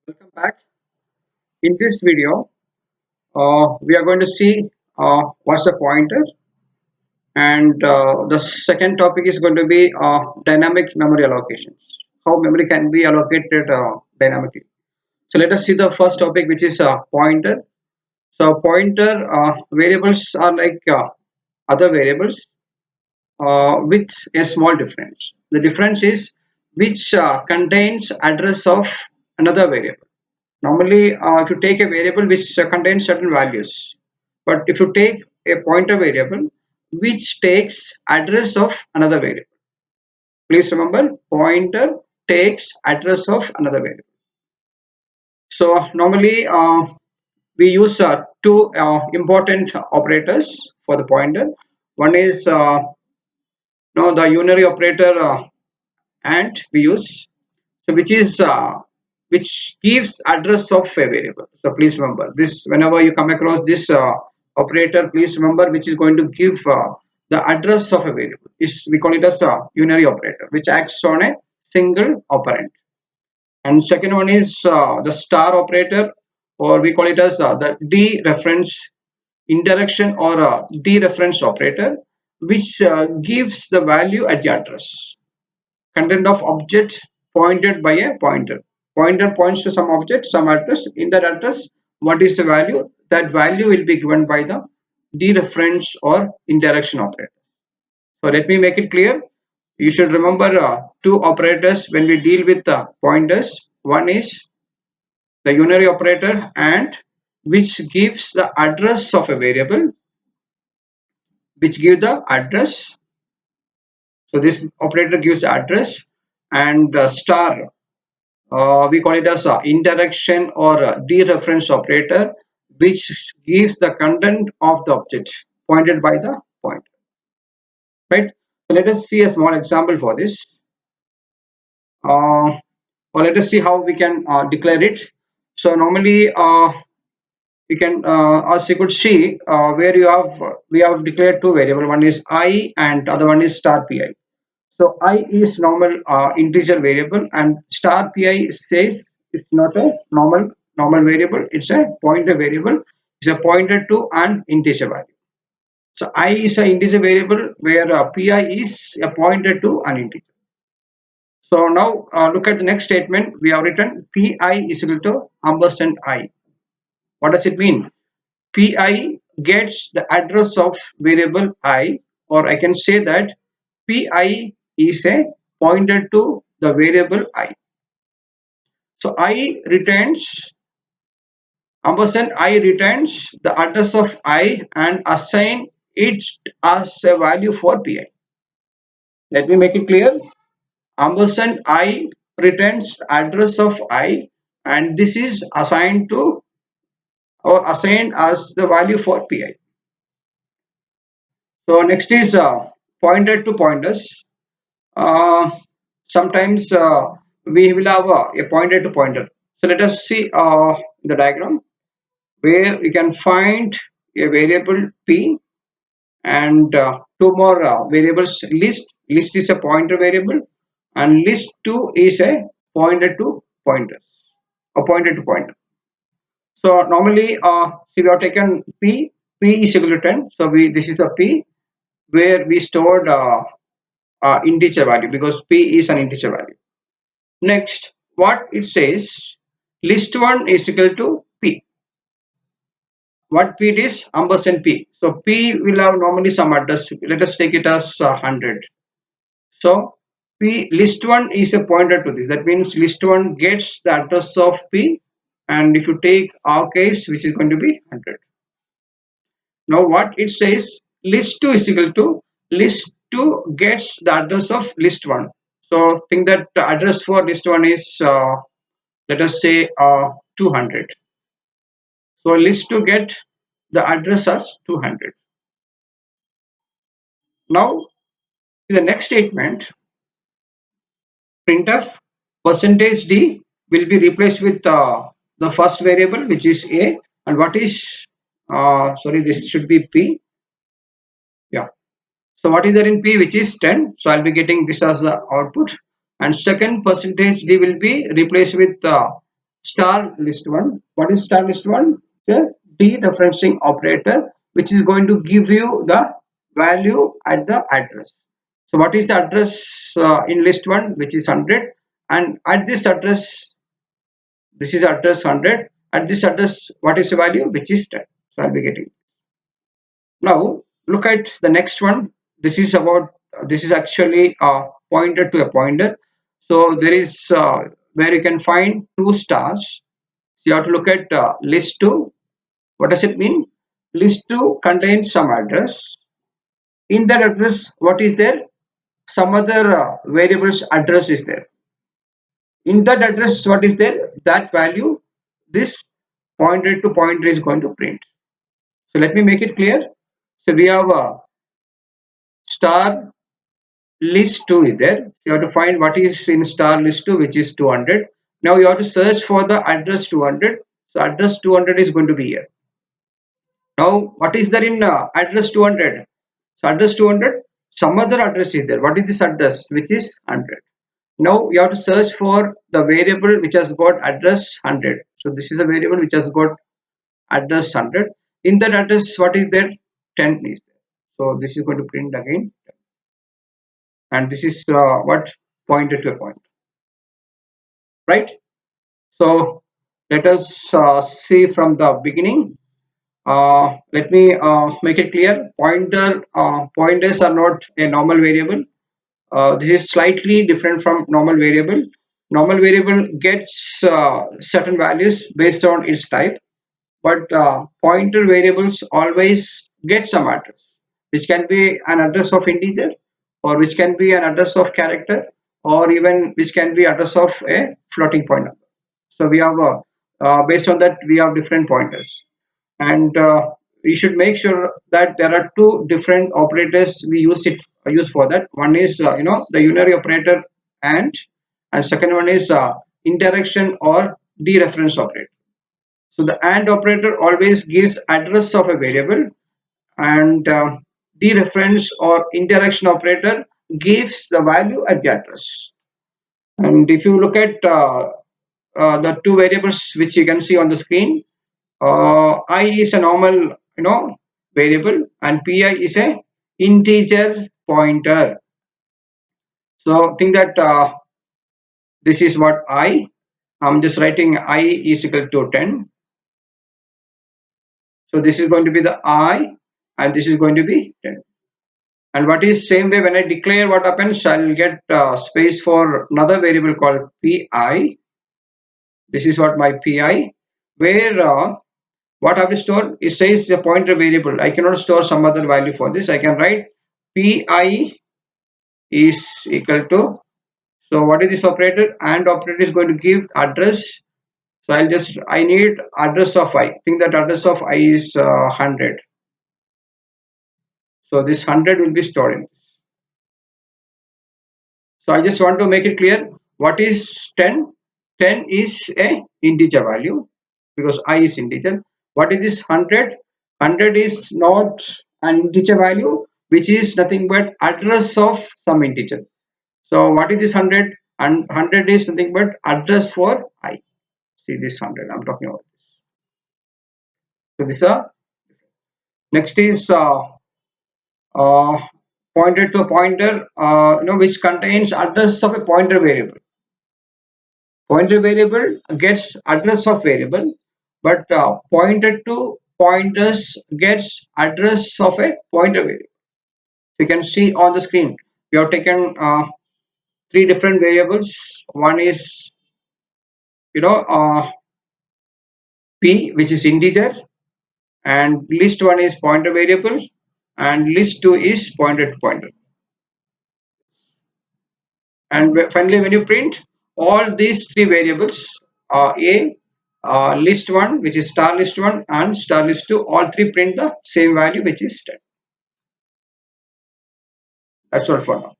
Welcome back. In this video, we are going to see what's a pointer, and the second topic is going to be dynamic memory allocations. How memory can be allocated dynamically. So let us see the first topic, which is pointer. So pointer variables are like other variables with a small difference. The difference is which contains address of another variable. Normally, if you take a variable which contains certain values, but if you take a pointer variable which takes address of another variable, please remember pointer takes address of another variable. So normally we use two important operators for the pointer. One is the unary operator and we use so which gives address of a variable. So please remember this whenever you come across this operator, please remember which is going to give the address of a variable. Is we call it as a unary operator which acts on a single operand. And second one is the star operator, or we call it as the dereference indirection or dereference operator, which gives the value at the address content of object pointed by a pointer. Pointer points to some object, some address. In that address, what is the value? That value will be given by the dereference or indirection operator. So let me make it clear. You should remember two operators when we deal with pointers. One is the unary operator and which gives the address of a variable, which give the address. So this operator gives the address, and star we call it as indirection or dereference operator, which gives the content of the object pointed by the pointer, right? So let us see a small example for this, or let us see how we can declare it. So normally we can as you could see where you have we have declared two variable, one is I and other one is star pi. So I is normal integer variable, and star pi says it's not a normal variable. It's a pointer variable. It's a pointer to an integer value. So I is an integer variable where pi is a pointer to an integer. So now look at the next statement. We have written pi is equal to ampersand I. What does it mean? Pi gets the address of variable I, or I can say that pi is a pointer to the variable I. So I returns ampersand I returns the address of I and assign it as a value for pi. Let me make it clear. Ampersand I returns the address of I, and this is assigned to or assigned as the value for pi. So next is pointer to pointers. Uh, Sometimes we will have a pointer to pointer. So let us see the diagram where we can find a variable p and two more variables. List is a pointer variable, and list2 is a pointer to pointers, a pointer to pointer. So normally see we have taken p is equal to 10. So we this is a p where we stored integer value because p is an integer value. Next, what it says, list1 is equal to p. What p is? Ampersand p. So p will have normally some address. Let us take it as 100. So p list1 is a pointer to this. That means list1 gets the address of p, and if you take our case, which is going to be 100. Now what it says, list2 is equal to list2 gets the address of list1. So think that the address for list1 is let us say 200. So list2 get the address as 200. Now in the next statement, printf percentage d will be replaced with the first variable, which is a, and what is sorry, this should be p. Yeah. So what is there in p, which is 10? So I'll be getting this as the output. And second percentage d will be replaced with star list one. What is star list one? The dereferencing operator, which is going to give you the value at the address. So what is the address in list one, which is 100, and at this address, this is address 100. At this address, what is the value, which is 10. So I'll be getting. Now look at the next one. This is about. This is actually pointed to a pointer. So there is where you can find two stars. So you have to look at list two. What does it mean? List two contains some address. In that address, what is there? Some other variables address is there. In that address, what is there? That value, this pointer to pointer is going to print. So let me make it clear. So we have a star list 2 is there. You have to find what is in star list 2, which is 200. Now you have to search for the address 200. So address 200 is going to be here. Now what is there in address 200? So address 200, some other address is there. What is this address? Which is 100. Now you have to search for the variable which has got address 100. So this is a variable which has got address 100. In that address, what is there? 10 is there. So this is going to print again, and this is what pointed to a point, right? So let us see from the beginning. Let me make it clear. Pointers are not a normal variable. This is slightly different from normal variable. Normal variable gets certain values based on its type, but pointer variables always get some address, which can be an address of integer, or which can be an address of character, or even which can be address of a floating point number. So we have based on that we have different pointers, and we should make sure that there are two different operators we use for that. One is the unary operator and second one is interaction or dereference operator. So the AND operator always gives address of a variable, and dereference or interaction operator gives the value at the address. And if you look at the two variables which you can see on the screen, I is a normal variable, and pi is a integer pointer. So think that this is what I'm just writing I is equal to 10. So this is going to be the I, and this is going to be 10. And what is same way, when I declare, what happens, I'll get space for another variable called pi. This is what my pi, where what I have to store, it says a pointer variable. I cannot store some other value for this. I can write pi is equal to, so what is this operator? And operator is going to give address. So I need address of I. Think that address of I is 100. So this 100 will be stored in. So I just want to make it clear what is 10. 10 is a integer value because I is integer. What is this 100? 100 is not an integer value, which is nothing but address of some integer. So what is this 100? And 100 is nothing but address for I. See this 100 I'm talking about. So this next is uh, pointed to a pointer, which contains address of a pointer variable. Pointer variable gets address of variable, but pointed to pointers gets address of a pointer variable. You can see on the screen we have taken three different variables. One is p, which is integer, and list one is pointer variable, and list two is pointer to pointer. And finally, when you print all these three variables, a list one, which is star list one, and star list two, all three print the same value, which is 10. That's all for now.